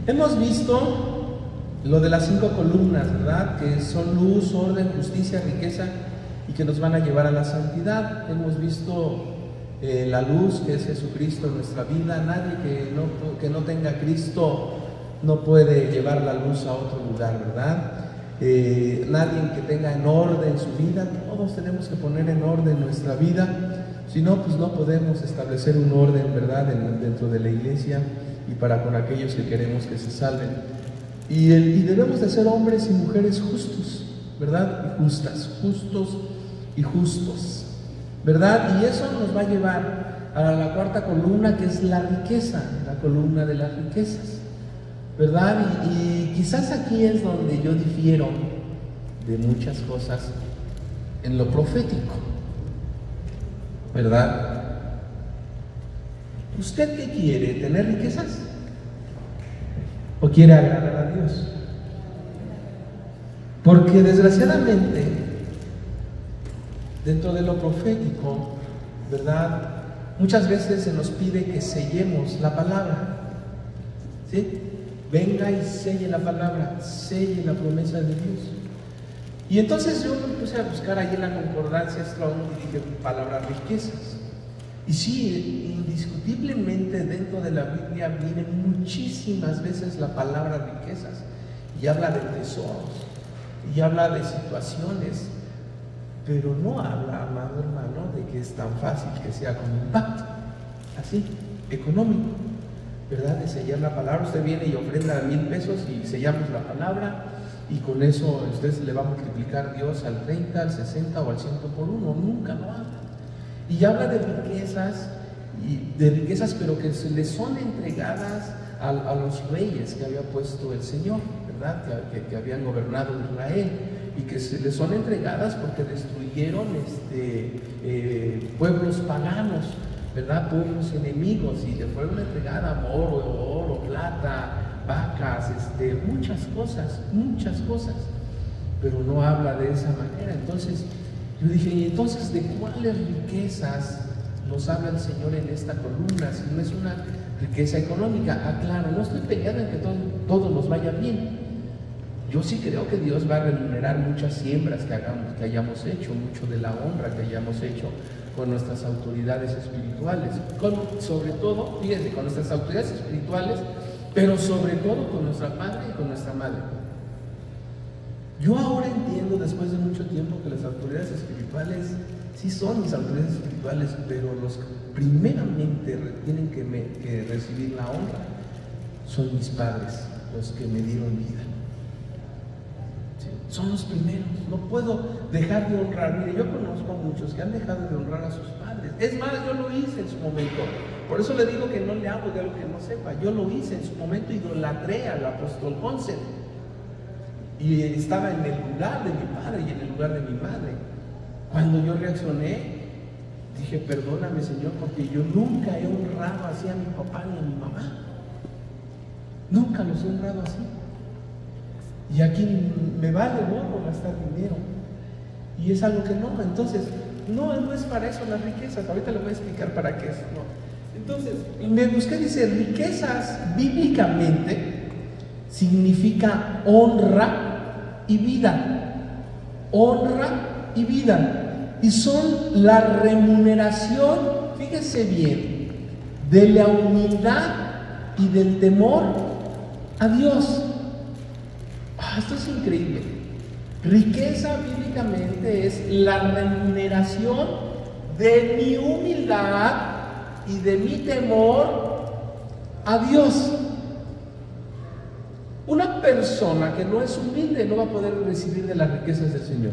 Hemos visto lo de las 5 columnas, ¿verdad? Que son luz, orden, justicia, riqueza y que nos van a llevar a la santidad. Hemos visto la luz, que es Jesucristo en nuestra vida. Nadie que no tenga a Cristo no puede llevar la luz a otro lugar, ¿verdad? Nadie que tenga en orden su vida. Todos tenemos que poner en orden nuestra vida. Si no, pues no podemos establecer un orden, ¿verdad? Dentro de la iglesia y para con aquellos que queremos que se salven. Y debemos de ser hombres y mujeres justos, ¿verdad? Y justas, justos y justos, ¿verdad? Y eso nos va a llevar a la cuarta columna, que es la riqueza, la columna de las riquezas, ¿verdad? Y quizás aquí es donde yo difiero de muchas cosas en lo profético, ¿verdad? ¿Usted qué quiere? ¿Tener riquezas? ¿O quiere agradar a Dios? Porque desgraciadamente, dentro de lo profético, ¿verdad? Muchas veces se nos pide que sellemos la palabra, ¿sí? Venga y selle la palabra, selle la promesa de Dios. Y entonces yo me puse a buscar ahí en la concordancia Strong y dije, palabra riquezas. Y sí, indiscutiblemente dentro de la Biblia viene muchísimas veces la palabra riquezas y habla de tesoros y habla de situaciones, pero no habla, amado hermano, de que es tan fácil que sea con impacto, así, económico, ¿verdad? De sellar la palabra. Usted viene y ofrenda 1,000 pesos y sellamos la palabra y con eso usted se le va a multiplicar Dios al 30, al 60 o al 100 por 1. Nunca lo habla. Y habla de riquezas, pero que se le son entregadas a los reyes que había puesto el Señor, ¿verdad? Que habían gobernado Israel y que se les son entregadas porque destruyeron pueblos paganos, ¿verdad? Pueblos enemigos, y le fueron entregadas oro, plata, vacas, muchas cosas, pero no habla de esa manera. Entonces yo dije, ¿y entonces de cuáles riquezas nos habla el Señor en esta columna? Si no es una riqueza económica. Claro, no estoy peleando en que todo nos vaya bien. Yo sí creo que Dios va a remunerar muchas siembras que hayamos hecho, mucho de la honra que hayamos hecho con nuestras autoridades espirituales, sobre todo, fíjense, con nuestras autoridades espirituales, pero sobre todo con nuestra padre y con nuestra madre. Yo ahora entiendo, después de mucho tiempo, que las autoridades espirituales sí son mis autoridades espirituales, pero los que primeramente tienen que recibir la honra son mis padres, los que me dieron vida. ¿Sí? Son los primeros. No puedo dejar de honrar. Mire, yo conozco a muchos que han dejado de honrar a sus padres. Es más, yo lo hice en su momento. Por eso le digo que no le hablo de algo que no sepa. Yo lo hice en su momento, idolatré al apóstol Ponce. Y estaba en el lugar de mi padre y en el lugar de mi madre. Cuando yo reaccioné, dije, perdóname, Señor, porque yo nunca he honrado así a mi papá ni a mi mamá. Nunca los he honrado así. Y aquí me vale gorro gastar dinero. Y es algo que no. Entonces, no es para eso las riquezas. Ahorita le voy a explicar para qué es. No. Entonces, me busqué, dice, riquezas bíblicamente significa honra y vida. Honra y vida. Y son la remuneración, fíjese bien, de la humildad y del temor a Dios. Esto es increíble. Riqueza bíblicamente es la remuneración de mi humildad y de mi temor a Dios. Una persona que no es humilde no va a poder recibir de las riquezas del Señor.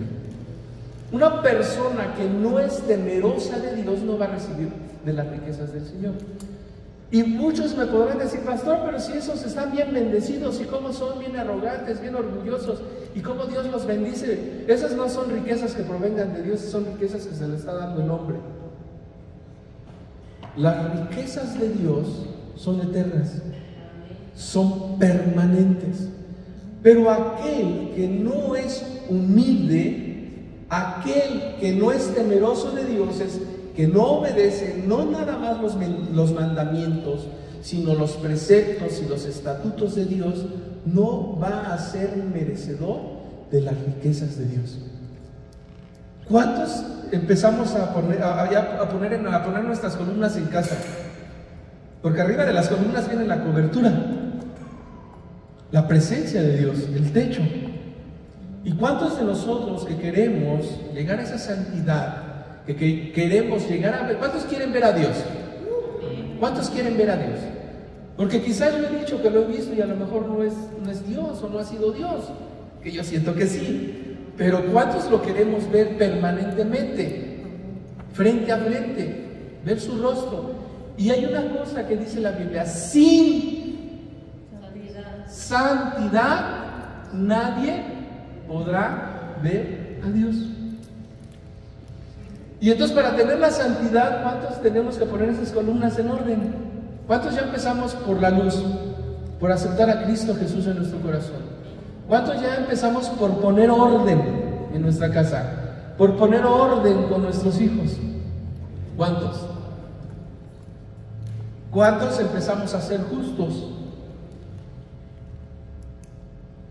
Una persona que no es temerosa de Dios no va a recibir de las riquezas del Señor. Y muchos me podrán decir, pastor, pero si esos están bien bendecidos y cómo son bien arrogantes, bien orgullosos y cómo Dios los bendice. Esas no son riquezas que provengan de Dios, son riquezas que se le está dando el hombre. Las riquezas de Dios son eternas, son permanentes. Pero aquel que no es humilde, aquel que no es temeroso de Dios, que no obedece no nada más los mandamientos, sino los preceptos y los estatutos de Dios, no va a ser merecedor de las riquezas de Dios. ¿Cuántos empezamos a poner nuestras columnas en casa? Porque arriba de las columnas viene la cobertura, la presencia de Dios, el techo. ¿Y cuántos de nosotros que queremos llegar a esa santidad, que queremos llegar a ver, cuántos quieren ver a Dios? ¿Cuántos quieren ver a Dios? Porque quizás yo he dicho que lo he visto y a lo mejor no es Dios o no ha sido Dios, que yo siento que sí, pero ¿cuántos lo queremos ver permanentemente, frente a frente, ver su rostro? Y hay una cosa que dice la Biblia: sin santidad nadie podrá ver a Dios. Y entonces, para tener la santidad, ¿cuántos tenemos que poner esas columnas en orden? ¿Cuántos ya empezamos por la luz, por aceptar a Cristo Jesús en nuestro corazón? ¿Cuántos ya empezamos por poner orden en nuestra casa, por poner orden con nuestros hijos? ¿Cuántos? ¿Cuántos empezamos a ser justos?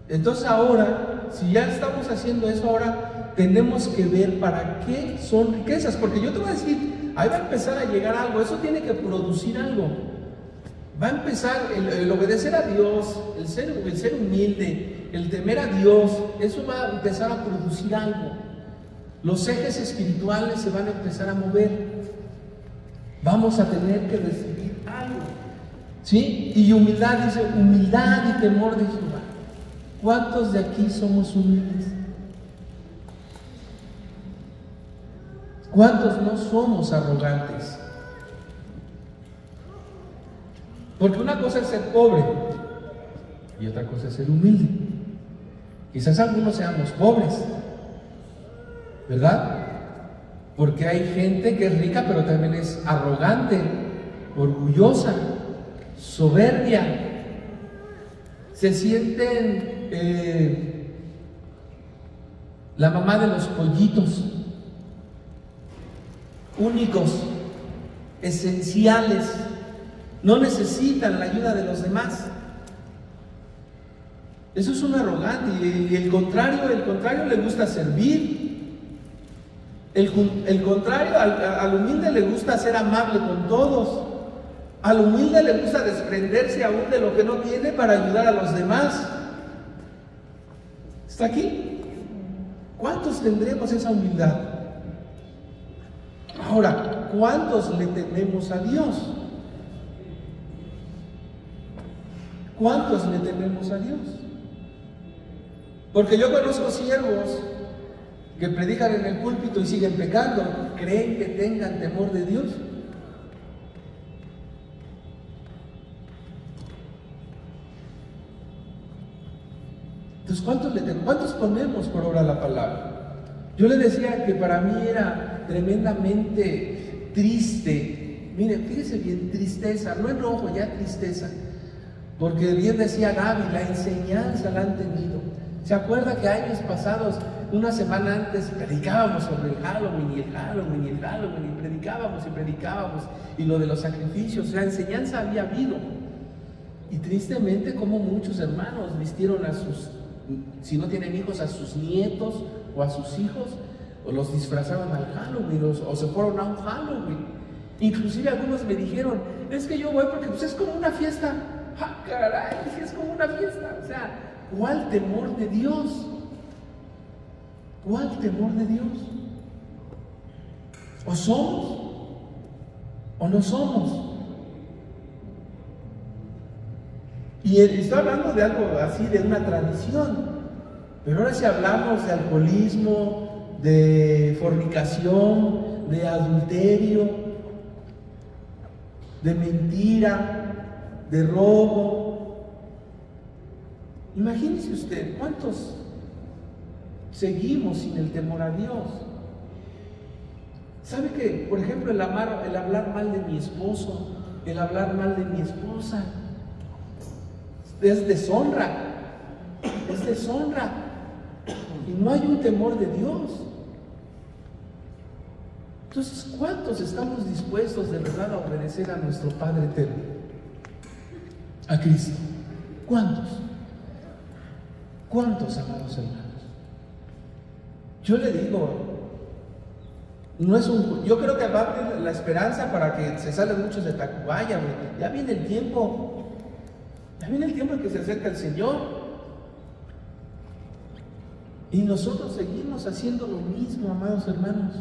Entonces ahora, si ya estamos haciendo eso, ahora tenemos que ver para qué son riquezas, porque yo te voy a decir, ahí va a empezar a llegar algo, eso tiene que producir algo. Va a empezar el obedecer a Dios, el ser humilde, el temer a Dios, eso va a empezar a producir algo. Los ejes espirituales se van a empezar a mover. Vamos a tener que recibir algo, ¿sí? Y humildad, dice, humildad y temor de Jehová. ¿Cuántos de aquí somos humildes? ¿Cuántos no somos arrogantes? Porque una cosa es ser pobre y otra cosa es ser humilde. Quizás algunos seamos pobres, ¿verdad? Porque hay gente que es rica pero también es arrogante, orgullosa, soberbia. Se sienten la mamá de los pollitos, únicos, esenciales, no necesitan la ayuda de los demás. Eso es un arrogante. Y el contrario le gusta servir. El contrario, al humilde le gusta ser amable con todos. Al humilde le gusta desprenderse aún de lo que no tiene para ayudar a los demás. ¿Está aquí? ¿Cuántos tendremos esa humildad? Ahora, ¿cuántos le tememos a Dios? ¿Cuántos le tememos a Dios? Porque yo conozco siervos que predican en el púlpito y siguen pecando. ¿Creen que tengan temor de Dios? Entonces, ¿cuántos ponemos por obra la palabra? Yo le decía que para mí era tremendamente triste. Mire, fíjese bien, tristeza, no enojo, ya tristeza. Porque bien decía Gaby, la enseñanza la han tenido. ¿Se acuerda que años pasados, una semana antes, predicábamos sobre el Halloween y el Halloween y el Halloween, y predicábamos, y lo de los sacrificios? La enseñanza había habido. Y tristemente, como muchos hermanos vistieron a sus, si no tienen hijos, a sus nietos o a sus hijos, o los disfrazaban al Halloween, o se fueron a un Halloween. Inclusive algunos me dijeron, es que yo voy porque pues, es como una fiesta. ¡Ah, caray! Es como una fiesta. O sea, ¿cuál temor de Dios? ¿Cuál temor de Dios? ¿O somos? ¿O no somos? Y estoy hablando de algo así, de una tradición. Pero ahora si hablamos de alcoholismo, de fornicación, de adulterio, de mentira, de robo. Imagínese usted, ¿cuántos seguimos sin el temor a Dios? ¿Sabe que, por ejemplo, el hablar mal de mi esposo, el hablar mal de mi esposa, es deshonra? Es deshonra. Y no hay un temor de Dios. Entonces, ¿cuántos estamos dispuestos de verdad a obedecer a nuestro Padre Eterno? a Cristo. ¿Cuántos? ¿Cuántos, amados hermanos? Yo le digo, yo creo que va a haber la esperanza para que se salgan muchos de Tacubaya. Ya viene el tiempo. Ya viene el tiempo en que se acerca el Señor. Y nosotros seguimos haciendo lo mismo, amados hermanos.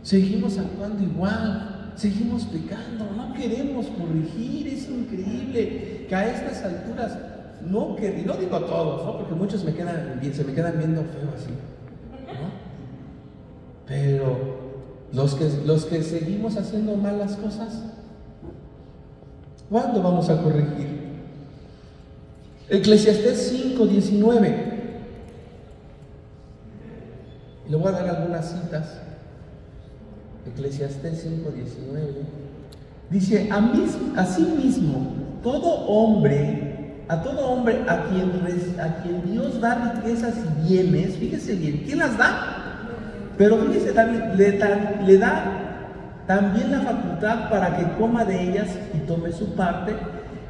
Seguimos actuando igual, seguimos pecando, no queremos corregir. Es increíble que a estas alturas no digo a todos, ¿no? Porque muchos se me quedan viendo feo así, ¿no? Pero los que seguimos haciendo malas cosas, ¿cuándo vamos a corregir? Eclesiastés 5:19. Le voy a dar algunas citas. Eclesiastés 5:19 dice: asimismo, a todo hombre a quien Dios da riquezas y bienes, fíjese bien, ¿quién las da? Pero fíjese, le da también la facultad para que coma de ellas y tome su parte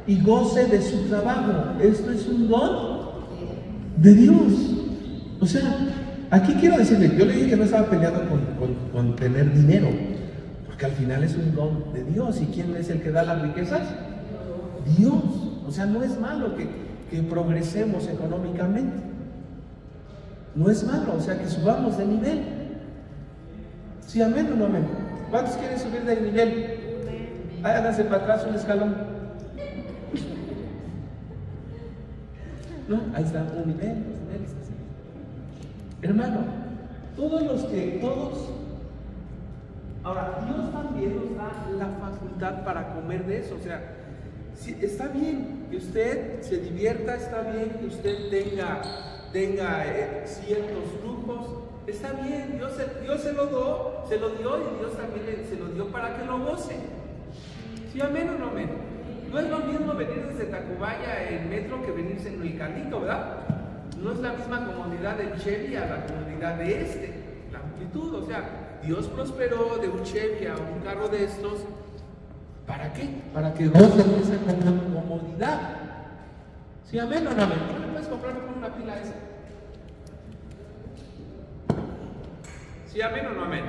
y goce de su trabajo. Esto es un don de Dios. O sea, aquí quiero decirle, yo le dije que no estaba peleando con tener dinero, porque al final es un don de Dios. ¿Y quién es el que da las riquezas? Dios. O sea, no es malo que progresemos económicamente. No es malo, o sea, que subamos de nivel. ¿Sí, amén o no amén? ¿Cuántos quieren subir de nivel? Háganse para atrás un escalón. ¿No? Ahí está, un nivel, hermano, ahora, Dios también nos da la facultad para comer de eso. O sea, si, está bien que usted se divierta, está bien que usted tenga ciertos lujos, está bien, Dios se lo dio y Dios también se lo dio para que lo goce. ¿Sí, amén o no amén? No es lo mismo venir desde Tacubaya en metro que venirse en el Carlito, ¿verdad? No es la misma comodidad del Chevy a la comodidad de la amplitud. O sea, Dios prosperó de un Chevy a un carro de estos. ¿Para qué? Para que gocen esa comodidad. ¿Sí, amén o no amén? ¿No le puedes comprar con una pila esa? ¿Sí, amén o no amén?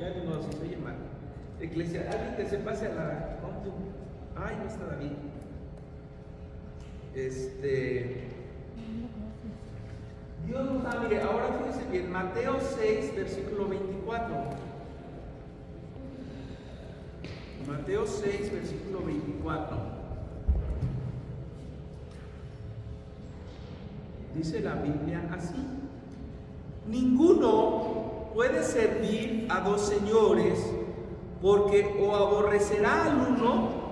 Ya no, si se oye mal. Iglesia, alguien que se pase a la... Ay, no está David. Dios nos da, mire, ahora fíjense bien, Mateo 6, versículo 24. Mateo 6, versículo 24. Dice la Biblia así: ninguno puede servir a dos señores, porque o aborrecerá al uno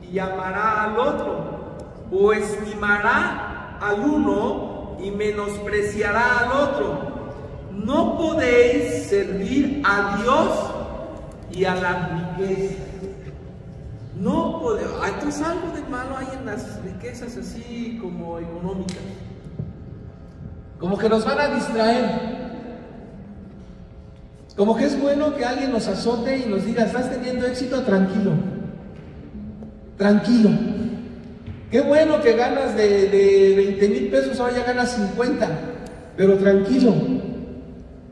y amará al otro, o estimará al uno y menospreciará al otro. No podéis servir a Dios y a las riquezas. No podéis. Entonces algo de malo hay en las riquezas así como económicas. Como que nos van a distraer. Como que es bueno que alguien nos azote y nos diga: estás teniendo éxito, tranquilo. Tranquilo. Qué bueno que ganas de 20,000 pesos, ahora ya ganas 50, pero tranquilo.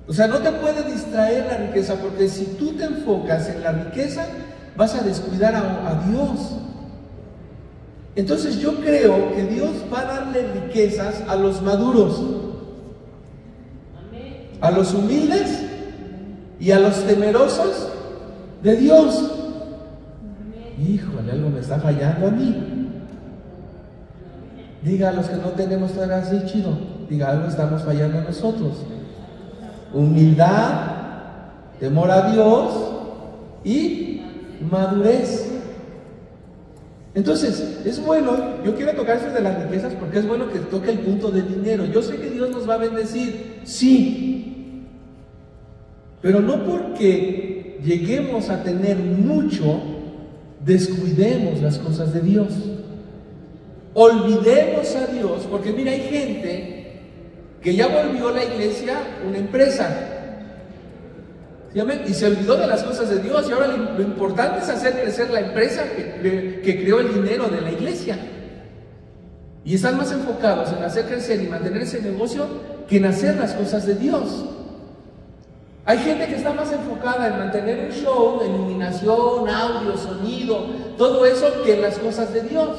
O sea, no te puede distraer la riqueza, porque si tú te enfocas en la riqueza, vas a descuidar a Dios. Entonces yo creo que Dios va a darle riquezas a los maduros, a los humildes y a los temerosos de Dios. Híjole, algo me está fallando a mí. Diga a los que no tenemos todavía así chido, diga, algo estamos fallando nosotros. Humildad, temor a Dios y madurez. Entonces, es bueno, yo quiero tocar eso de las riquezas porque es bueno que toque el punto del dinero. Yo sé que Dios nos va a bendecir, sí, pero no porque lleguemos a tener mucho, descuidemos las cosas de Dios. Olvidemos a Dios, porque mira, hay gente que ya volvió la iglesia una empresa. Y se olvidó de las cosas de Dios, y ahora lo importante es hacer crecer la empresa que creó el dinero de la iglesia. Y están más enfocados en hacer crecer y mantener ese negocio que en hacer las cosas de Dios. Hay gente que está más enfocada en mantener un show de iluminación, audio, sonido, todo eso, que en las cosas de Dios.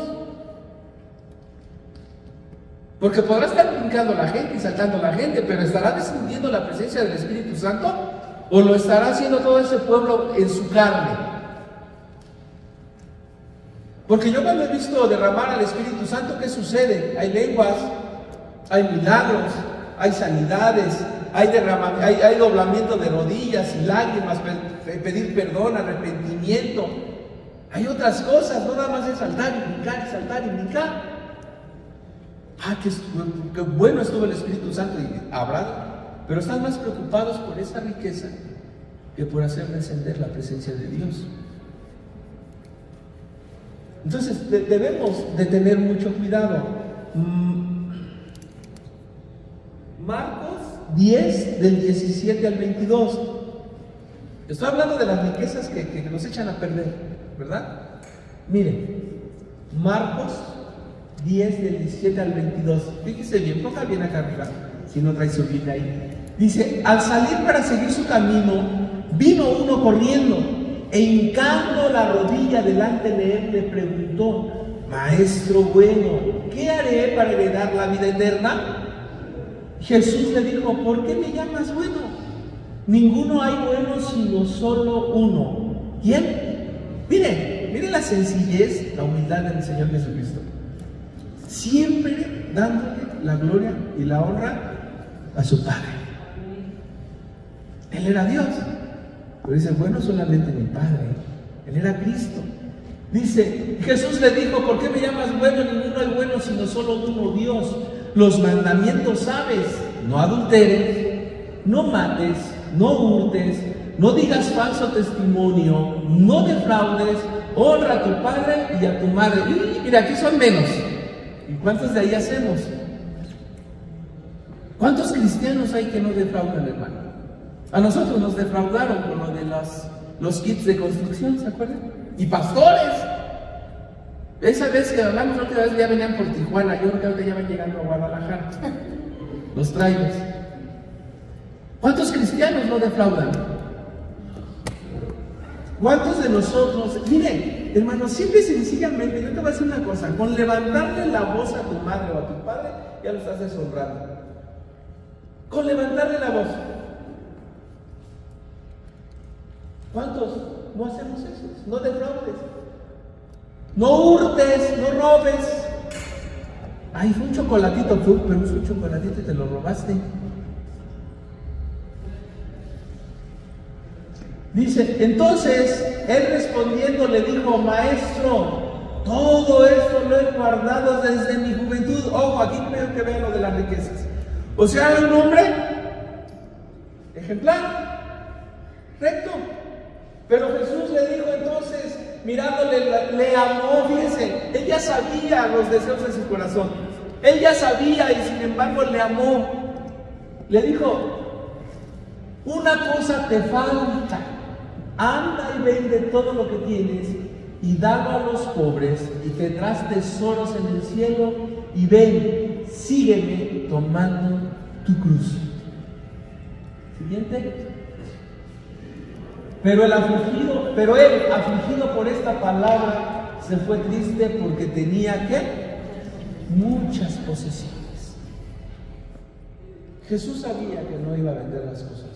Porque podrá estar brincando la gente y saltando la gente, pero ¿estará descendiendo la presencia del Espíritu Santo? ¿O lo estará haciendo todo ese pueblo en su carne? Porque yo cuando he visto derramar al Espíritu Santo, ¿qué sucede? Hay lenguas, hay milagros, hay sanidades, hay doblamiento de rodillas y lágrimas, pedir perdón, arrepentimiento. Hay otras cosas, no nada más es saltar y brincar y saltar y brincar. Qué bueno estuvo el Espíritu Santo y habrá, pero están más preocupados por esa riqueza que por hacer descender la presencia de Dios. Entonces debemos de tener mucho cuidado. Marcos 10 del 17 al 22. Estoy hablando de las riquezas que nos echan a perder, ¿verdad? Miren, Marcos 10 del 17 al 22. Fíjese bien, ponga bien acá arriba, si no trae su Biblia ahí. Dice: al salir para seguir su camino, vino uno corriendo e hincando la rodilla delante de él le preguntó: Maestro bueno, ¿qué haré para heredar la vida eterna? Jesús le dijo: ¿por qué me llamas bueno? Ninguno hay bueno sino solo uno. ¿Quién? Miren la sencillez, la humildad del Señor Jesucristo. Siempre dándole la gloria y la honra a su Padre. Él era Dios, pero dice: bueno, solamente mi Padre. Él era Cristo. Dice, Jesús le dijo: ¿por qué me llamas bueno? Ninguno hay bueno sino solo uno, Dios. Los mandamientos sabes: no adulteres, no mates, no hurtes, no digas falso testimonio, no defraudes, honra a tu padre y a tu madre. Y mira, aquí son menos. ¿Y cuántos de ahí hacemos? ¿Cuántos cristianos hay que no defraudan, hermano? A nosotros nos defraudaron con lo de los kits de construcción, ¿se acuerdan? Y pastores. Esa vez que hablamos, otra vez ya venían por Tijuana. Yo creo que ahorita ya van llegando a Guadalajara los trailers. ¿Cuántos cristianos no defraudan? ¿Cuántos de nosotros? Miren, hermano, simple y sencillamente, yo te voy a decir una cosa: con levantarle la voz a tu madre o a tu padre, ya lo estás deshonrando. Con levantarle la voz. ¿Cuántos no hacemos eso? No defraudes, no hurtes, no robes. Ay, fue un chocolatito, pero es un chocolatito y te lo robaste. Dice, entonces él respondiendo le dijo: Maestro, todo esto lo he guardado desde mi juventud. Ojo, aquí creo que vean lo de las riquezas. O sea, era un hombre ejemplar, recto. Pero Jesús le dijo entonces, mirándole, le amó, fíjense, él ya sabía los deseos de su corazón. Él ya sabía y sin embargo le amó. Le dijo: una cosa te falta. Anda y vende todo lo que tienes y dalo a los pobres y tendrás tesoros en el cielo, y ven, sígueme tomando tu cruz. Siguiente. Pero él, afligido por esta palabra, se fue triste porque tenía ¿qué? Muchas posesiones. Jesús sabía que no iba a vender las cosas.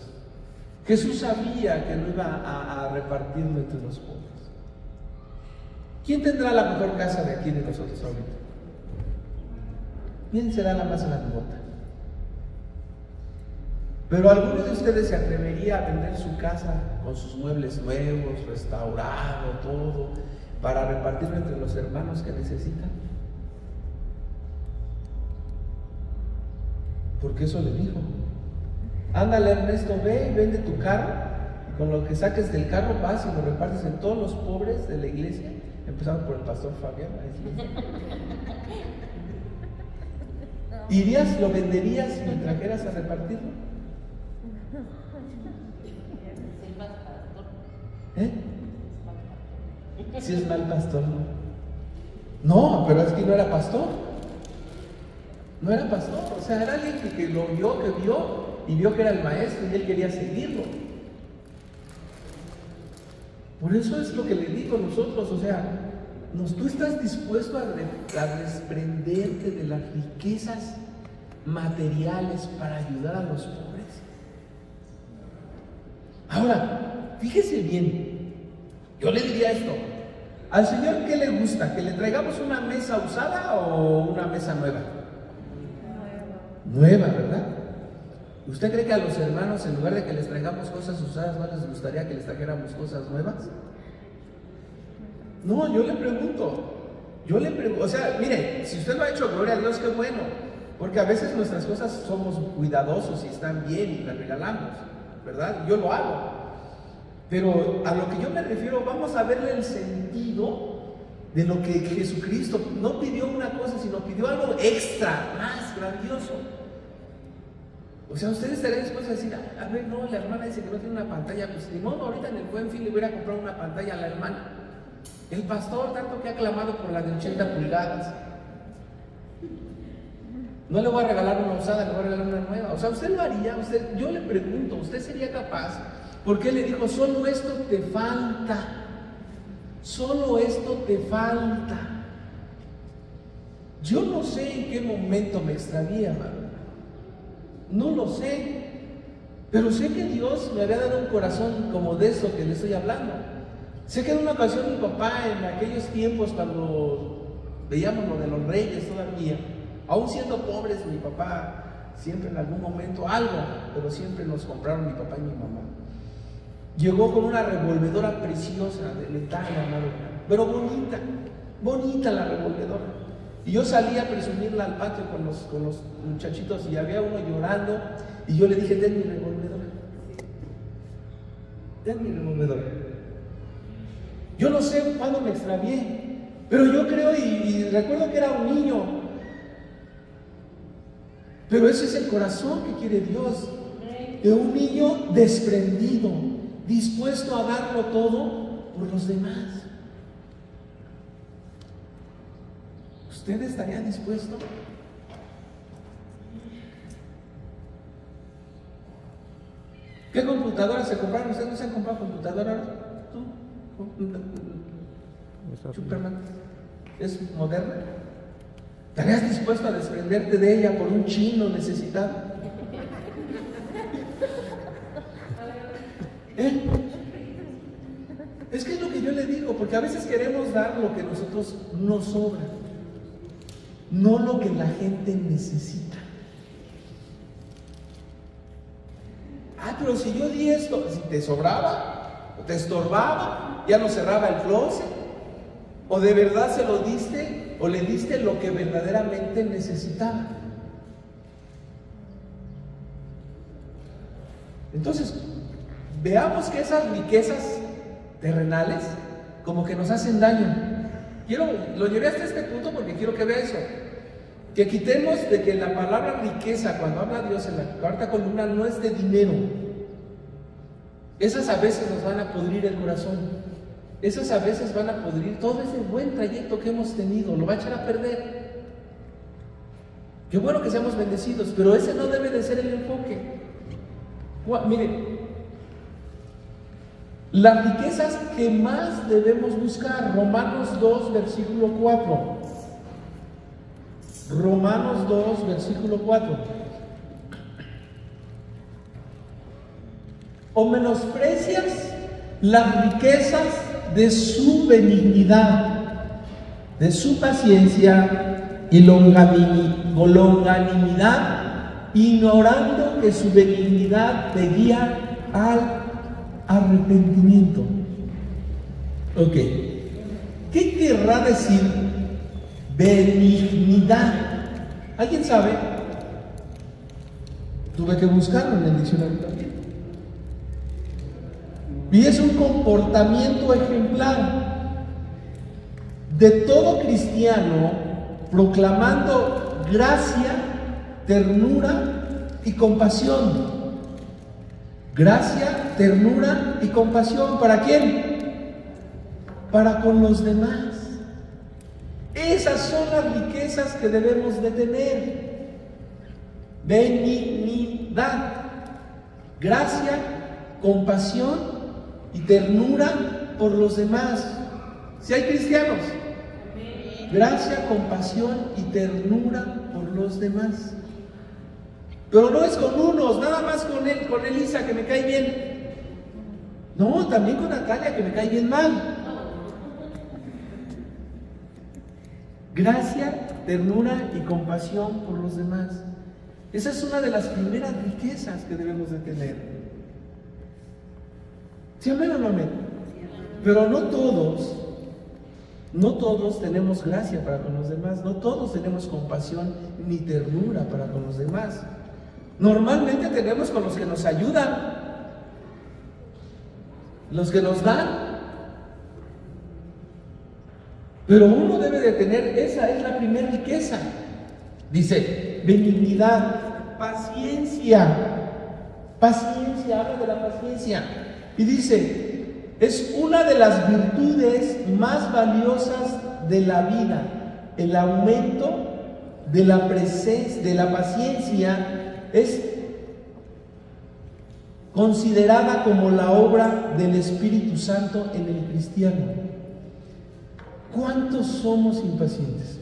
Jesús sabía que no iba a repartirlo entre los pobres. ¿Quién tendrá la mejor casa de aquí de nosotros ahorita? ¿Quién será la más grandota? Pero algunos de ustedes se atrevería a vender su casa con sus muebles nuevos, restaurado, todo, para repartirlo entre los hermanos que necesitan. Porque eso le dijo: ándale, Ernesto, ve y vende tu carro, y con lo que saques del carro vas y lo repartes en todos los pobres de la iglesia, empezando por el pastor Fabián. ¿Irías, lo venderías y lo trajeras a repartirlo? Si es mal pastor, no, pero es que no era pastor. No era pastor, o sea, era alguien que lo vio, y vio que era el maestro y él quería seguirlo. Por eso es lo que le digo a nosotros, o sea, tú estás dispuesto a desprenderte de las riquezas materiales para ayudar a los pobres. Ahora, fíjese bien, yo le diría esto: ¿al Señor qué le gusta? ¿Que le traigamos una mesa usada o una mesa nueva? Nueva, ¿verdad? ¿Usted cree que a los hermanos, en lugar de que les traigamos cosas usadas, no les gustaría que les trajéramos cosas nuevas? No, yo le pregunto, o sea, mire, si usted lo ha hecho, gloria a Dios, qué bueno, porque a veces nuestras cosas somos cuidadosos y están bien y las regalamos, ¿verdad? Yo lo hago, pero a lo que yo me refiero, vamos a verle el sentido de lo que Jesucristo no pidió una cosa, sino pidió algo extra, más grandioso. O sea, ustedes estarían dispuestos a decir, a ver, no, la hermana dice que no tiene una pantalla, pues ni modo, ahorita en el Buen Fin le voy a comprar una pantalla a la hermana. El pastor, tanto que ha clamado por la de 80 pulgadas, no le voy a regalar una usada, le voy a regalar una nueva. O sea, ¿usted lo haría? Yo le pregunto, ¿usted sería capaz? Porque él le dijo, solo esto te falta, solo esto te falta. Yo no sé en qué momento me extravié, hermano. No lo sé, pero sé que Dios me había dado un corazón como de eso que le estoy hablando. Sé que en una ocasión mi papá, en aquellos tiempos cuando veíamos lo de los reyes todavía, aún siendo pobres, mi papá siempre en algún momento algo, pero siempre nos compraron mi papá y mi mamá. Llegó con una revolvedora preciosa de metal, amado, pero bonita, bonita la revolvedora. Y yo salí a presumirla al patio con los muchachitos y había uno llorando y yo le dije, den mi revolvedora, den mi revolvedora. Yo no sé cuándo me extravié, pero yo creo y recuerdo que era un niño. Pero ese es el corazón que quiere Dios, de un niño desprendido, dispuesto a darlo todo por los demás. ¿Usted estaría dispuesto? ¿Qué computadora se compraron? ¿Ustedes no se han comprado computadora? ¿Tú? Superman. ¿Es moderna? ¿Estarías dispuesto a desprenderte de ella por un chino necesitado? Es que es lo que yo le digo, porque a veces queremos dar lo que nosotros nos sobra, no lo que la gente necesita. Pero si yo di esto, si te sobraba, o te estorbaba, ya no cerraba el closet, o de verdad se lo diste, o le diste lo que verdaderamente necesitaba. Entonces, veamos que esas riquezas terrenales como que nos hacen daño. Lo llevé hasta este punto porque quiero que vea eso, que quitemos de que la palabra riqueza, cuando habla Dios en la cuarta columna, no es de dinero. Esas a veces nos van a pudrir el corazón, esas a veces van a pudrir todo ese buen trayecto que hemos tenido, lo va a echar a perder. Qué bueno que seamos bendecidos, pero ese no debe de ser el enfoque. Miren, las riquezas que más debemos buscar, Romanos 2, versículo 4. Romanos 2, versículo 4. ¿O menosprecias las riquezas de su benignidad, de su paciencia y longanimidad, ignorando que su benignidad te guía al arrepentimiento? Ok, ¿qué querrá decir benignidad? ¿Alguien sabe? Tuve que buscarlo en el diccionario también. Y es un comportamiento ejemplar de todo cristiano, proclamando gracia, ternura y compasión. Gracia, ternura y compasión. ¿Para quién? para con los demás. Esas son las riquezas que debemos de tener. Benignidad, gracia, compasión y ternura por los demás. Si hay cristianos, gracia, compasión y ternura por los demás. Pero no es con unos, nada más con Elisa, que me cae bien. No, también con Natalia, que me cae bien mal. Gracia, ternura y compasión por los demás. Esa es una de las primeras riquezas que debemos de tener. ¿Sí, amén o no amén? Pero no todos tenemos gracia para con los demás, no todos tenemos compasión ni ternura para con los demás. Normalmente tenemos con los que nos ayudan, los que nos dan. Pero uno debe de tener, esa es la primera riqueza. Dice, benignidad, paciencia. Paciencia, habla de la paciencia. Y dice, es una de las virtudes más valiosas de la vida. El aumento de la presencia, de la paciencia, es considerada como la obra del Espíritu Santo en el cristiano. ¿Cuántos somos impacientes?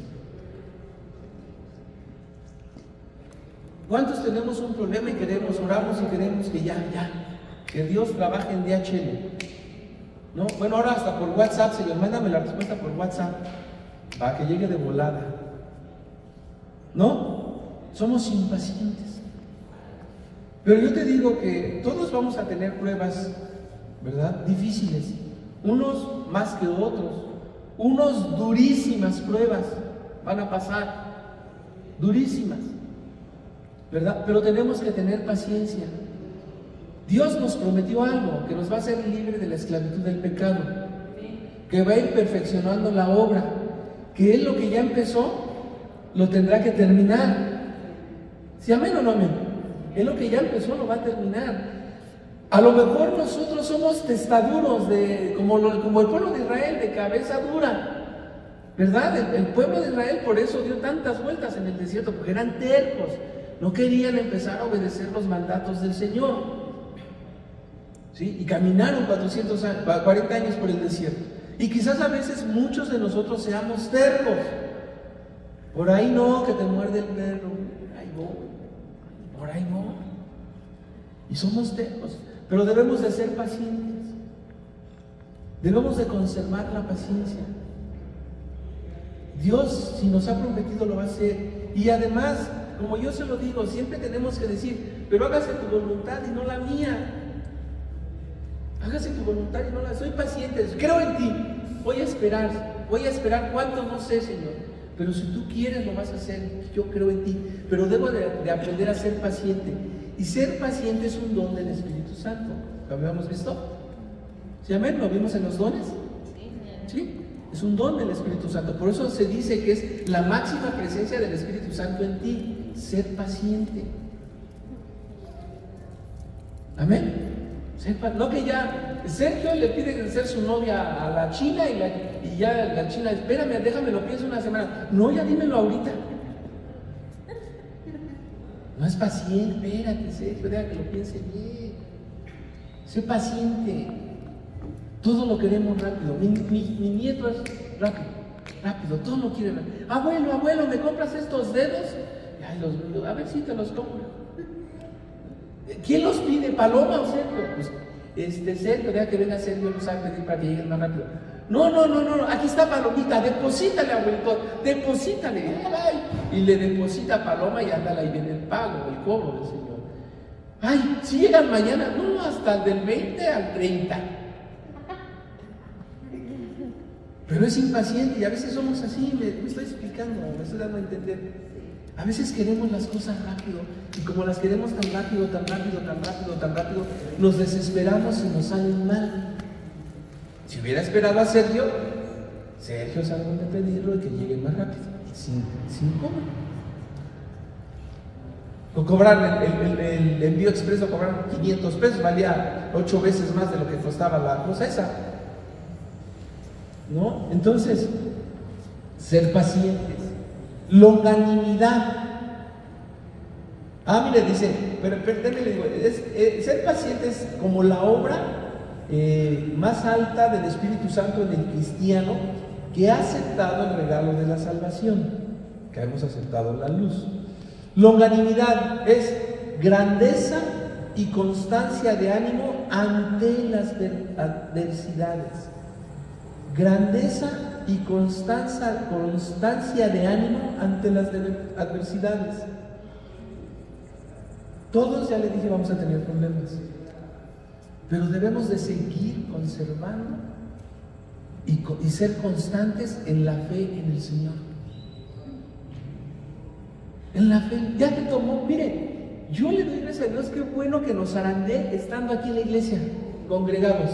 ¿Cuántos tenemos un problema y queremos, oramos y queremos que que Dios trabaje en DHL? ¿No? Bueno, ahora hasta por WhatsApp, Señor, mándame la respuesta por WhatsApp para que llegue de volada. ¿No? Somos impacientes. Pero yo te digo que todos vamos a tener pruebas, ¿verdad? Difíciles, unos más que otros. Unos durísimas pruebas van a pasar, durísimas, ¿verdad? Pero tenemos que tener paciencia. Dios nos prometió algo, que nos va a hacer libre de la esclavitud del pecado, que va a ir perfeccionando la obra, que Él lo que ya empezó, lo tendrá que terminar. ¿Sí, amén o no amén? Él lo que ya empezó lo va a terminar. A lo mejor nosotros somos testaduros, como el pueblo de Israel, de cabeza dura, ¿verdad? El pueblo de Israel por eso dio tantas vueltas en el desierto, porque eran tercos, no querían empezar a obedecer los mandatos del Señor, ¿sí? Y caminaron 40 años por el desierto. Y quizás a veces muchos de nosotros seamos tercos. Por ahí no, que te muerde el perro, ahí voy, por ahí no. Y somos tercos. Pero debemos de ser pacientes. Debemos de conservar la paciencia. Dios, si nos ha prometido, lo va a hacer. Y además, como yo se lo digo, siempre tenemos que decir, pero hágase tu voluntad y no la mía. Hágase tu voluntad y no la mía. Soy paciente, creo en ti. Voy a esperar cuánto, no sé, Señor. Pero si tú quieres, lo vas a hacer. Yo creo en ti. Pero debo de aprender a ser paciente. Y ser paciente es un don del Espíritu Santo. ¿Lo habíamos visto? ¿Sí, amén? ¿Lo vimos en los dones? Sí, es un don del Espíritu Santo. Por eso se dice que es la máxima presencia del Espíritu Santo en ti. Ser paciente. Amén. No que ya Sergio le pide ser su novia a la china y ya la china, espérame, déjame, lo pienso una semana. No, ya dímelo ahorita. No es paciente, espérate, Sergio, deja que lo piense bien. Sé paciente. Todo lo queremos rápido. Mi nieto es rápido, todo lo quiere rápido. Abuelo, ¿me compras estos dedos? Ay, a ver si te los compro. ¿Quién los pide, Paloma o Sergio? Pues, Sergio, deja que venga Sergio, lo sabe pedir para que lleguen más rápido. No, aquí está Palomita, deposítale, abuelito, deposítale. Ay, y le deposita a Paloma y ándale, ahí viene el pago, el cobro del Señor. Ay, si llegan mañana, no, hasta del 20 al 30. Pero es impaciente y a veces somos así, me estoy explicando, me estoy dando a entender. A veces queremos las cosas rápido y como las queremos tan rápido, nos desesperamos y nos salen mal. Si hubiera esperado a Sergio sabe dónde pedirlo y que llegue más rápido, sin cobro. O cobrar el envío expreso, cobrar 500 pesos, valía 8 veces más de lo que costaba la cosa esa. ¿no? Entonces, ser pacientes, longanimidad. Mire, dice, pero déjame le digo, ser pacientes como la obra más alta del Espíritu Santo en el cristiano que ha aceptado el regalo de la salvación, que hemos aceptado la luz. Longanimidad es grandeza y constancia de ánimo ante las adversidades. Grandeza y constancia de ánimo ante las adversidades. Todos, ya le dije, vamos a tener problemas, pero debemos de seguir conservando y ser constantes en la fe en el Señor. En la fe, ya te tomó, mire, yo le doy gracias a Dios, qué bueno que nos zarandé estando aquí en la iglesia, congregados.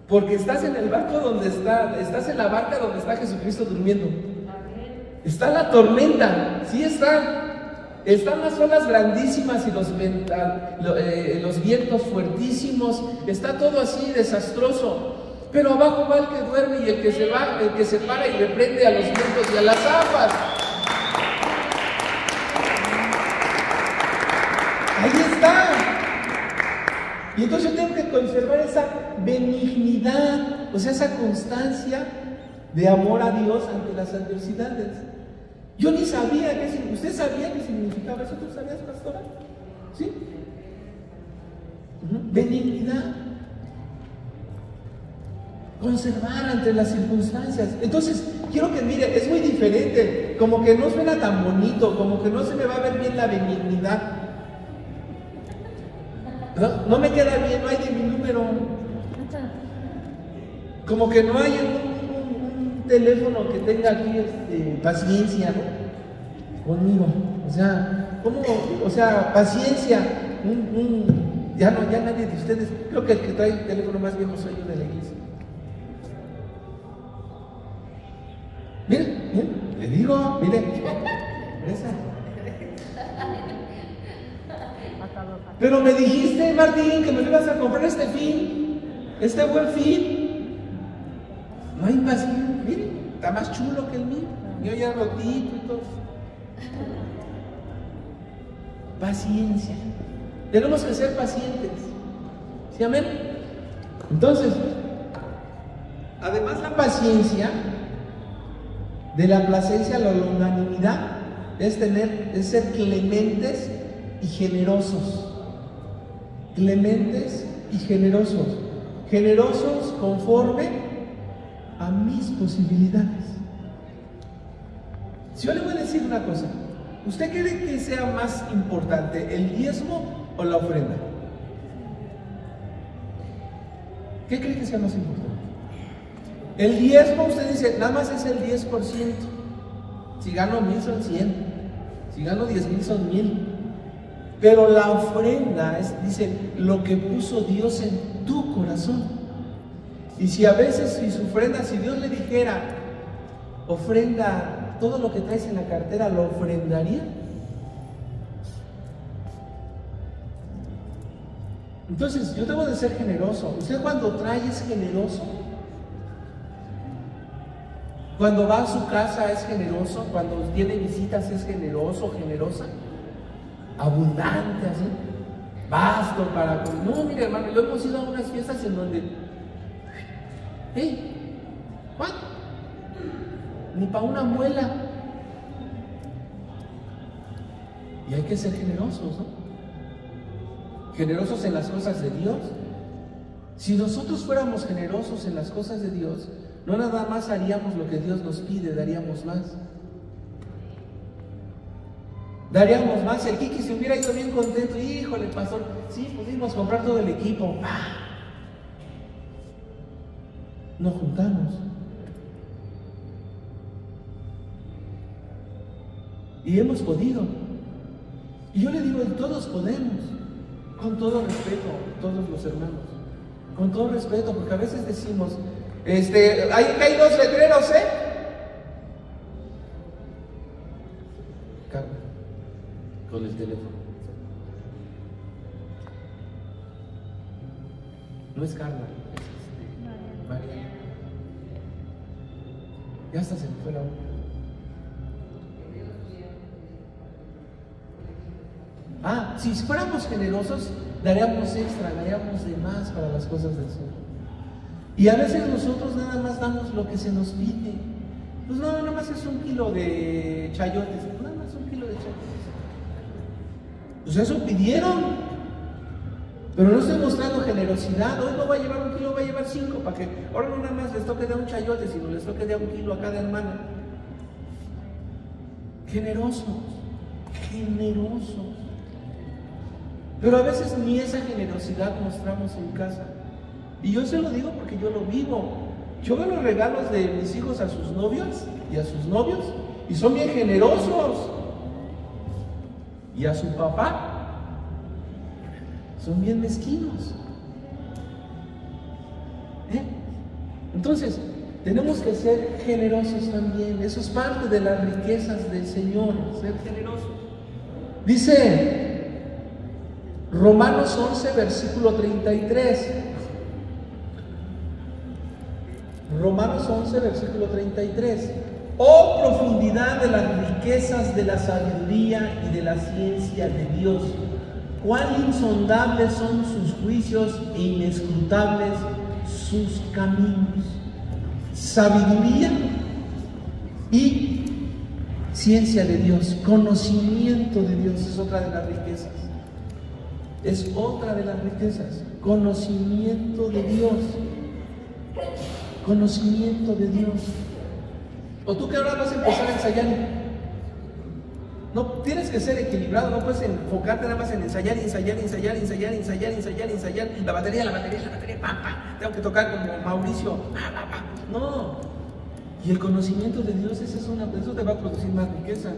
Porque estás en el barco donde estás en la barca donde está Jesucristo durmiendo. Está la tormenta, sí está. Están las olas grandísimas y los vientos fuertísimos. Está todo así desastroso. Pero abajo va el que duerme y el que se para y reprende a los vientos y a las aguas. Ahí está. Y entonces yo tengo que conservar esa benignidad, o sea, esa constancia de amor a Dios ante las adversidades. Yo ni sabía ¿usted sabía qué significaba eso? ¿Tú sabías, pastora? ¿Sí? Benignidad. Conservar ante las circunstancias. Entonces, quiero que mire, es muy diferente, como que no suena tan bonito, como que no se me va a ver bien la benignidad. No me queda bien, no hay de mi número. Como que no hay un teléfono que tenga aquí paciencia, ¿no? Conmigo. O sea, ¿cómo? O sea, paciencia. Ya nadie de ustedes. Creo que el que trae el teléfono más viejo soy yo de la iglesia. Mire, le digo, mire. Esa. Pero me dijiste, Martín, que me lo ibas a comprar este buen fin. No hay paciencia. Mire, está más chulo que el mío. Yo ya rotito y todo. Paciencia. Tenemos que ser pacientes. ¿Sí, amén? Entonces, además la paciencia, de la placencia, la longanimidad, es ser clementes y generosos. Clementes y generosos. Generosos conforme a mis posibilidades. Si yo le voy a decir una cosa, ¿usted cree que sea más importante el diezmo o la ofrenda? ¿Qué cree que sea más importante? El diezmo, usted dice, nada más es el 10%. Si gano 1000 son 100. Si gano 10,000 son 1000. Pero la ofrenda dice, lo que puso Dios en tu corazón. Y si a veces, si Dios le dijera, ofrenda todo lo que traes en la cartera, ¿lo ofrendaría? Entonces, yo debo de ser generoso. ¿Usted cuando trae es generoso? Cuando va a su casa es generoso, cuando tiene visitas es generoso, generosa, abundante, así, vasto para... No, mire hermano, lo hemos ido a unas fiestas en donde... ¿What? Ni para una muela. Y hay que ser generosos, ¿no? Generosos en las cosas de Dios. Si nosotros fuéramos generosos en las cosas de Dios, no nada más haríamos lo que Dios nos pide, daríamos más. Daríamos más. El Kiki se hubiera ido bien contento. Híjole, pastor, sí, pudimos comprar todo el equipo. Nos juntamos. Y hemos podido. Y yo le digo, todos podemos. Con todo respeto, todos los hermanos. Con todo respeto, porque a veces decimos, hay 2 letreros, Carla, con el teléfono. No es Carla, es María. Ya hasta se me fue la onda. Si fuéramos generosos, daríamos extra, daríamos de más para las cosas del Señor. Y a veces nosotros nada más damos lo que se nos pide. Pues no, nada más es 1 kilo de chayotes, nada más 1 kilo de chayotes. Pues eso pidieron. Pero no estoy mostrando generosidad. Hoy no va a llevar 1 kilo, va a llevar 5, para que ahora no nada más les toque de un chayote, sino les toque de 1 kilo a cada hermana. Generosos, generosos. Pero a veces ni esa generosidad mostramos en casa. Y yo se lo digo porque yo lo vivo. Yo veo los regalos de mis hijos a sus novias y a sus novios y son bien generosos. Y a su papá son bien mezquinos. Entonces, tenemos que ser generosos también. Eso es parte de las riquezas del Señor, ser generosos. Dice Romanos 11, versículo 33. Romanos 11, versículo 33. Oh profundidad de las riquezas de la sabiduría y de la ciencia de Dios. Cuán insondables son sus juicios e inescrutables sus caminos. Sabiduría y ciencia de Dios, conocimiento de Dios es otra de las riquezas. Es otra de las riquezas, conocimiento de Dios. Conocimiento de Dios. O tú que ahora vas a empezar a ensayar. No, tienes que ser equilibrado, no puedes enfocarte nada más en ensayar. La batería, tengo que tocar como Mauricio. No. Y el conocimiento de Dios, eso te va a producir más riqueza.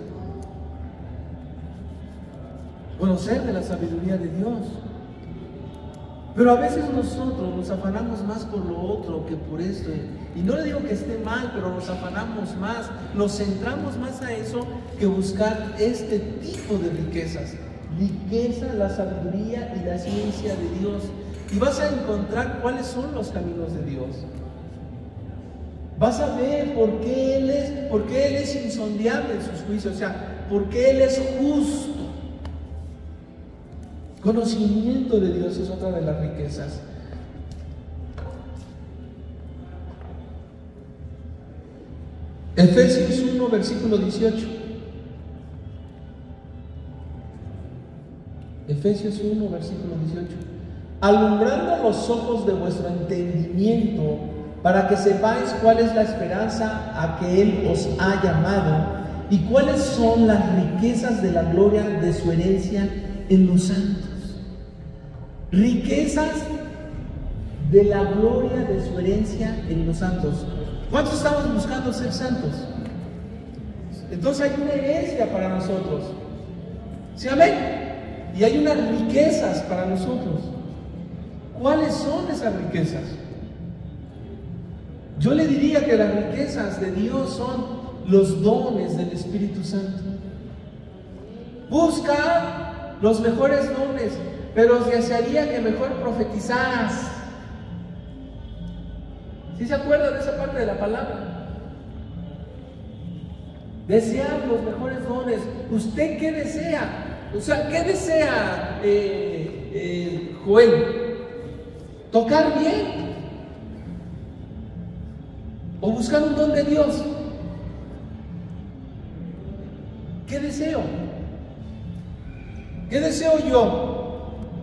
Conocer de la sabiduría de Dios. Pero a veces nosotros nos afanamos más por lo otro que por esto. Y no le digo que esté mal, pero nos afanamos más, nos centramos más a eso que buscar este tipo de riquezas. Riqueza, la sabiduría y la ciencia de Dios. Y vas a encontrar cuáles son los caminos de Dios. Vas a ver por qué Él es insondable en sus juicios, o sea, por qué Él es justo. Conocimiento de Dios es otra de las riquezas. Efesios 1, versículo 18. Efesios 1, versículo 18. Alumbrando los ojos de vuestro entendimiento, para que sepáis cuál es la esperanza a que Él os ha llamado y cuáles son las riquezas de la gloria de su herencia en los santos. Riquezas de la gloria de su herencia en los santos. ¿Cuántos estamos buscando ser santos? Entonces hay una herencia para nosotros. ¿Sí, amén? Y hay unas riquezas para nosotros. ¿Cuáles son esas riquezas? Yo le diría que las riquezas de Dios son los dones del Espíritu Santo. Busca los mejores dones, pero desearía que mejor profetizaras. ¿Sí se acuerdan de esa parte de la palabra? Desear los mejores dones. ¿Usted qué desea? O sea, ¿qué desea Joel? ¿Tocar bien? ¿O buscar un don de Dios? ¿Qué deseo? ¿Qué deseo yo?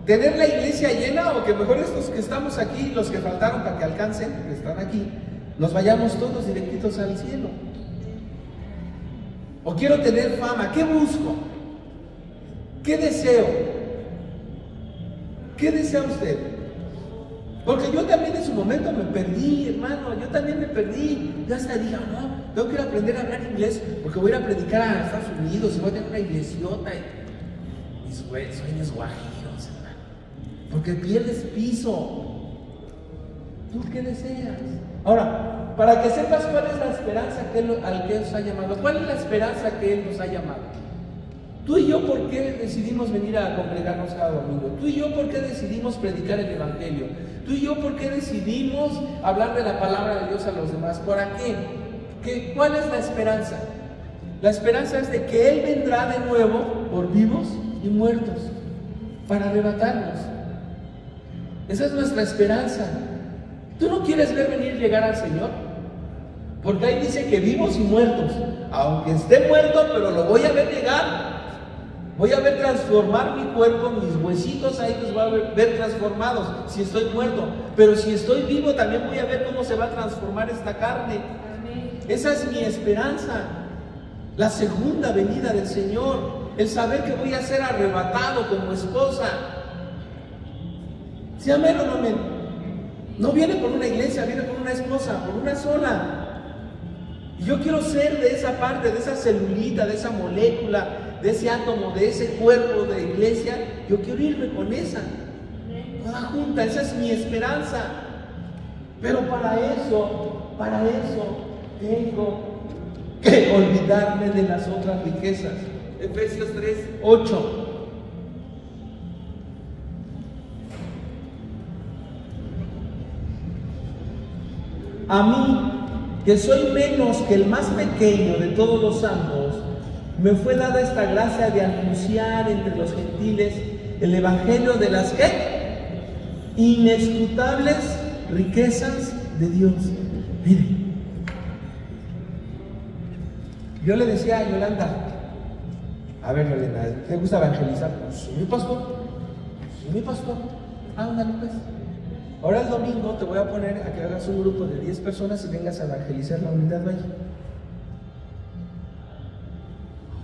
¿Tener la iglesia llena o que mejor estos que estamos aquí, los que faltaron para que alcancen, que están aquí, nos vayamos todos directitos al cielo? ¿O quiero tener fama? ¿Qué busco? ¿Qué deseo? ¿Qué desea usted? Porque yo también en su momento me perdí, hermano, yo también me perdí. Ya hasta dije, no, tengo que ir a aprender a hablar inglés porque voy a ir a predicar a Estados Unidos y voy a tener una iglesiota y mis sueños guajiros, hermano. Porque pierdes piso. ¿Tú qué deseas? Ahora, para que sepas cuál es la esperanza al que Él nos ha llamado, ¿cuál es la esperanza que Él nos ha llamado? Tú y yo, ¿por qué decidimos venir a congregarnos cada domingo? Tú y yo, ¿por qué decidimos predicar el Evangelio? Tú y yo, ¿por qué decidimos hablar de la palabra de Dios a los demás? ¿Para qué? Porque ¿cuál es la esperanza? La esperanza es de que Él vendrá de nuevo por vivos y muertos para arrebatarnos. Esa es nuestra esperanza. ¿Tú no quieres ver venir llegar al Señor? Porque ahí dice que vivos y muertos, aunque esté muerto, pero lo voy a ver llegar. Voy a ver transformar mi cuerpo, mis huesitos ahí los voy a ver transformados si estoy muerto. Pero si estoy vivo también voy a ver cómo se va a transformar esta carne. Esa es mi esperanza. La segunda venida del Señor. El saber que voy a ser arrebatado como esposa. ¿Sí amén o no amén? No viene por una iglesia, viene por una esposa, por una sola. Y yo quiero ser de esa parte, de esa celulita, de esa molécula, de ese átomo, de ese cuerpo de iglesia. Yo quiero irme con esa, toda junta. Esa es mi esperanza. Pero para eso tengo que olvidarme de las otras riquezas. Efesios 3:8. A mí, que soy menos que el más pequeño de todos los santos, me fue dada esta gracia de anunciar entre los gentiles el evangelio de las ¿qué? Inescrutables riquezas de Dios. Miren, yo le decía a Yolanda, a ver Yolanda, ¿te gusta evangelizar? Pues sí, mi pastor. Sí, mi pastor. Ándale pues. Ahora el domingo te voy a poner a que hagas un grupo de 10 personas y vengas a evangelizar la Unidad Valle.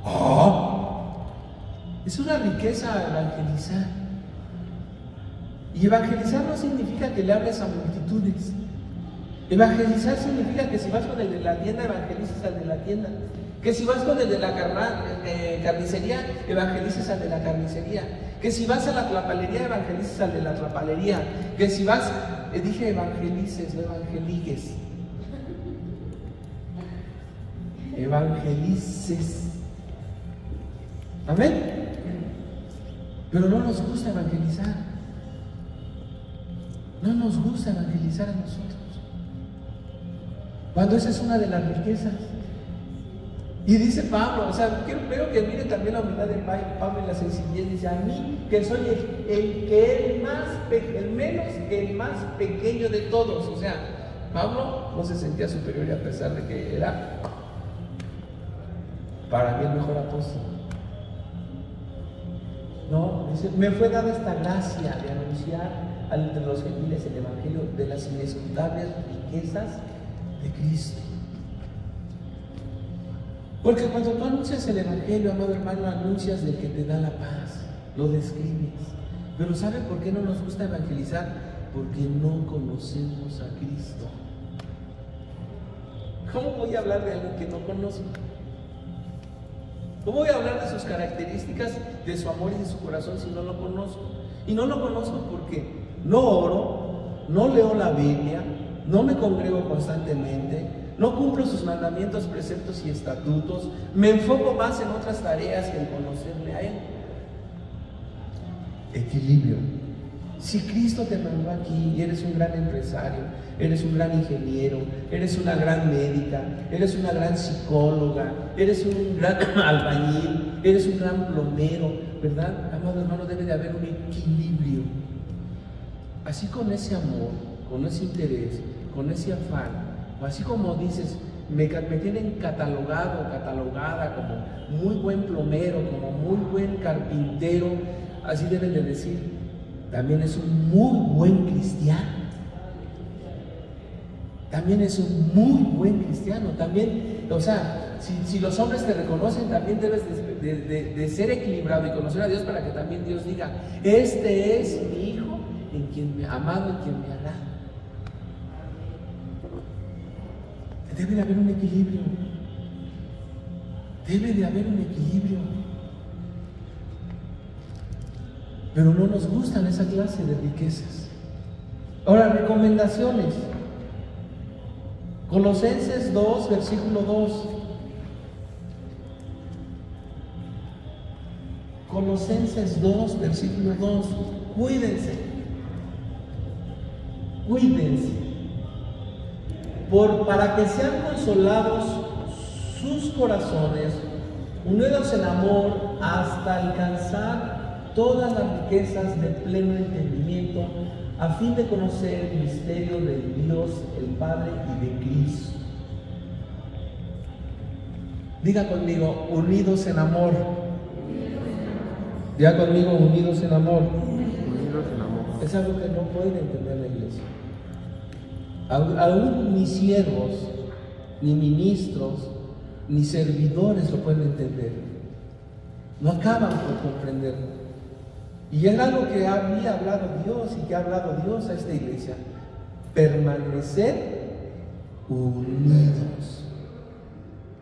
¡Oh! Es una riqueza evangelizar. Y evangelizar no significa que le hables a multitudes. Evangelizar significa que si vas con el de la tienda, evangelices al de la tienda. Que si vas con el de la carnicería, evangelices al de la carnicería. Que si vas a la tlapalería, evangelices al de la tlapalería. Que si vas, dije evangelices, no evangeligues. Evangelices. Amén. Pero no nos gusta evangelizar. No nos gusta evangelizar a nosotros. Cuando esa es una de las riquezas. Y dice Pablo, o sea, creo que miren también la humildad de Pablo en la sencillez. Dice, a mí, que soy el más pequeño de todos. O sea, Pablo no se sentía superior a pesar de que era para mí el mejor apóstol. No, dice, me fue dada esta gracia de anunciar entre los gentiles el evangelio de las inescrutables riquezas de Cristo. Porque cuando tú anuncias el evangelio, amado hermano, anuncias del que te da la paz, lo describes. Pero ¿sabe por qué no nos gusta evangelizar? Porque no conocemos a Cristo. ¿Cómo voy a hablar de alguien que no conozco? ¿Cómo voy a hablar de sus características, de su amor y de su corazón si no lo conozco? Y no lo conozco porque no oro, no leo la Biblia, no me congrego constantemente, no cumplo sus mandamientos, preceptos y estatutos, me enfoco más en otras tareas que en conocerle a Él. Equilibrio. Si Cristo te mandó aquí y eres un gran empresario, eres un gran ingeniero, eres una gran médica, eres una gran psicóloga, eres un gran albañil, eres un gran plomero, ¿verdad? Amado hermano, debe de haber un equilibrio. Así con ese amor, con ese interés, con ese afán, o así como dices, me tienen catalogado, catalogada como muy buen plomero, como muy buen carpintero, así deben de decir, también es un muy buen cristiano. También es un muy buen cristiano. También, o sea, si los hombres te reconocen, también debes de ser equilibrado y conocer a Dios para que también Dios diga, este es mi hijo, en quien me ha amado, en quien me agrada. Debe de haber un equilibrio. Debe de haber un equilibrio. Pero no nos gustan esa clase de riquezas. Ahora, recomendaciones. Colosenses 2, versículo 2. Colosenses 2, versículo 2. Cuídense. Cuídense. para que sean consolados sus corazones, unidos en amor, hasta alcanzar todas las riquezas de pleno entendimiento, a fin de conocer el misterio de Dios, el Padre, y de Cristo. Diga conmigo, unidos en amor. Diga conmigo, unidos en amor. Es algo que no puede entender la iglesia. Aún ni siervos, ni ministros, ni servidores lo pueden entender. No acaban por comprender. Y es algo que había hablado Dios y que ha hablado Dios a esta iglesia. Permanecer unidos.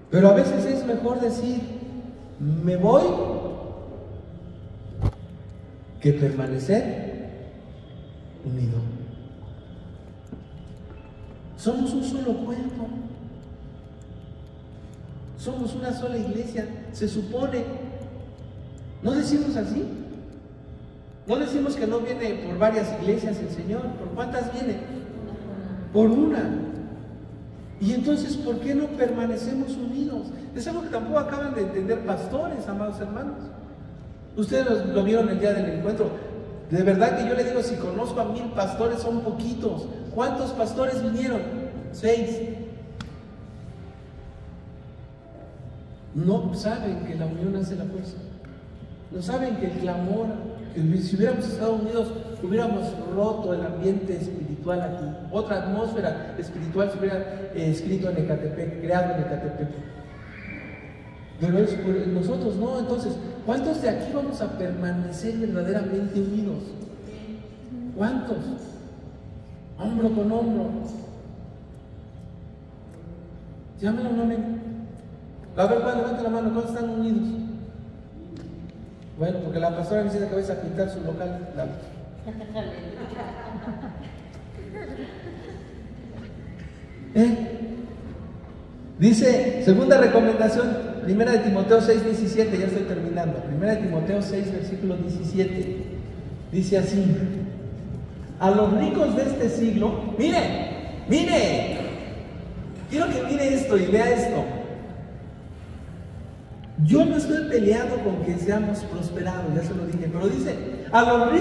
Pero a veces es mejor decir, me voy, que permanecer unido. Somos un solo cuerpo. Somos una sola iglesia. Se supone. ¿No decimos así? No decimos que no viene por varias iglesias el Señor. ¿Por cuántas viene? Por una. Y entonces, ¿por qué no permanecemos unidos? Es algo que tampoco acaban de entender pastores, amados hermanos. Ustedes lo vieron el día del encuentro. De verdad que yo le digo, si conozco a 1000 pastores, son poquitos. ¿Cuántos pastores vinieron? 6. No saben que la unión hace la fuerza. No saben que el clamor, que si hubiéramos estado unidos, hubiéramos roto el ambiente espiritual aquí. Otra atmósfera espiritual se hubiera escrito en Ecatepec, creado en Ecatepec. Pero es por nosotros no. Entonces, ¿cuántos de aquí vamos a permanecer verdaderamente unidos? ¿Cuántos? Hombro con hombro. Llámelo, no ven. A ver, levanta la mano, ¿cuántos están unidos? Bueno, porque la pastora me dice que vais a pintar su local. Dice, segunda recomendación, 1 de Timoteo 6:17, ya estoy terminando. 1 de Timoteo 6, versículo 17. Dice así: a los ricos de este siglo, mire, quiero que mire esto y vea esto. Yo no estoy peleando con que seamos prosperados, ya se lo dije, pero dice, a los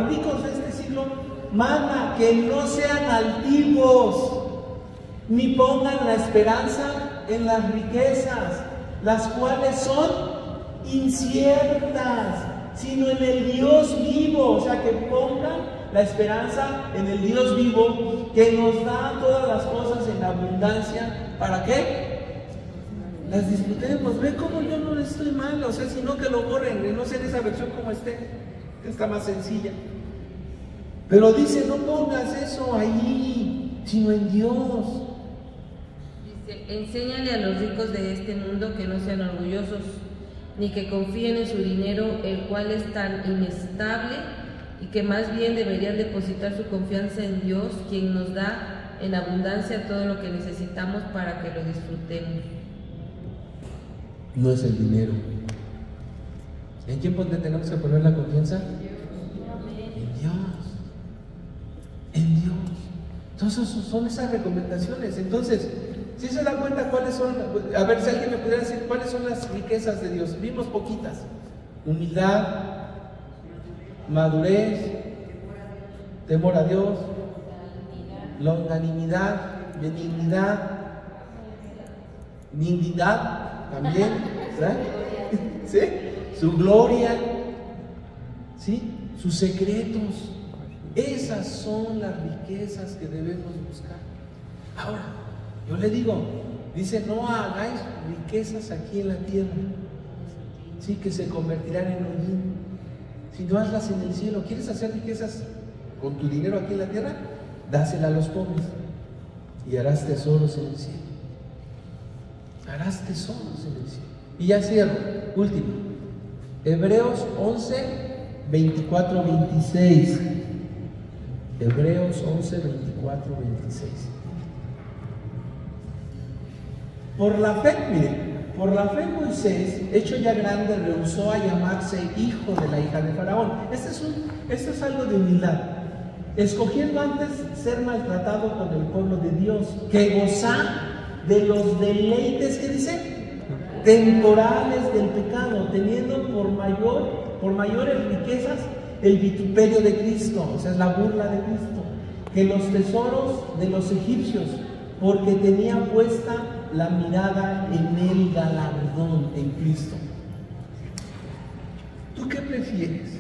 ricos de este siglo, manda que no sean altivos, ni pongan la esperanza en las riquezas, las cuales son inciertas, sino en el Dios vivo. O sea, que pongan la esperanza en el Dios vivo, que nos da todas las cosas en abundancia. ¿Para qué? Las disfrutemos. Ve cómo yo no estoy mal. O sea, sino que lo borren, no sé en esa versión como esté, que está más sencilla. Pero dice, no pongas eso ahí, sino en Dios. Dice, enséñale a los ricos de este mundo que no sean orgullosos, ni que confíen en su dinero, el cual es tan inestable, y que más bien deberían depositar su confianza en Dios, quien nos da en abundancia todo lo que necesitamos para que lo disfrutemos. No es el dinero. ¿En quién tenemos que poner la confianza? En Dios. En Dios. Entonces son esas recomendaciones. Entonces, si se dan cuenta cuáles son, a ver si alguien me pudiera decir cuáles son las riquezas de Dios. Vimos poquitas: humildad, madurez, temor a Dios, longanimidad, benignidad, dignidad también, ¿verdad? ¿Sí? Su gloria, ¿sí? Sus secretos. Esas son las riquezas que debemos buscar. Ahora, yo le digo, dice, no hagáis riquezas aquí en la tierra, sí, que se convertirán en hollín, sino hazlas en el cielo. ¿Quieres hacer riquezas con tu dinero aquí en la tierra? Dásela a los pobres y harás tesoros en el cielo. Harás tesoros en el cielo. Y ya cierro, último, Hebreos 11, 24, 26. Hebreos 11, 24, 26. Por la fe, miren, por la fe Moisés, hecho ya grande, rehusó a llamarse hijo de la hija de Faraón. Esto es algo de humildad. escogiendo antes ser maltratado con el pueblo de Dios que gozar de los deleites, ¿qué dice? Temporales del pecado, teniendo por mayores riquezas el vituperio de Cristo, o sea, es la burla de Cristo, que los tesoros de los egipcios, porque tenía puesta la mirada en el galardón, en Cristo. ¿Tú qué prefieres?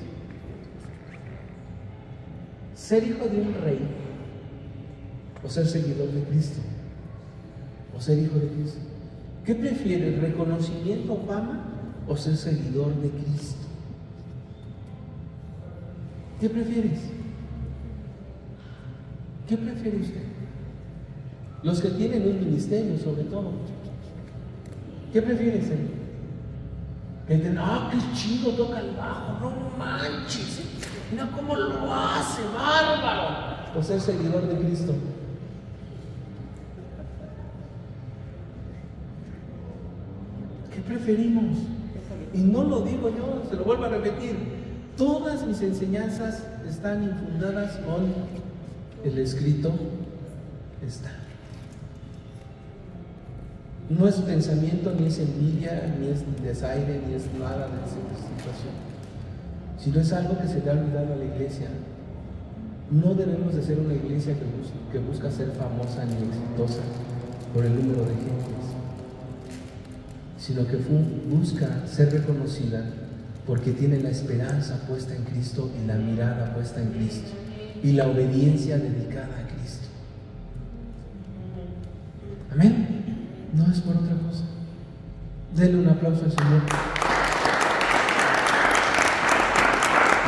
¿Ser hijo de un rey o ser seguidor de Cristo? ¿O ser hijo de Cristo? ¿Qué prefieres? ¿Reconocimiento o fama o ser seguidor de Cristo? ¿Qué prefieres? ¿Qué prefiere usted? Los que tienen un ministerio, sobre todo. ¿Qué prefieres, señor? Que dicen, qué chido toca el bajo, no manches, mira cómo lo hace, bárbaro. O ser seguidor de Cristo. ¿Qué preferimos? Y no lo digo yo, se lo vuelvo a repetir. Todas mis enseñanzas están infundadas con el escrito está. No es pensamiento, ni es envidia, ni es desaire, ni es nada de esa situación, sino es algo que se le ha olvidado a la iglesia. No debemos de ser una iglesia que busca ser famosa ni exitosa por el número de gentes, sino que busca ser reconocida porque tiene la esperanza puesta en Cristo y la mirada puesta en Cristo y la obediencia dedicada a Cristo. Amén. No es por otra cosa. Denle un aplauso al Señor.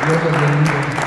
Dios los bendiga.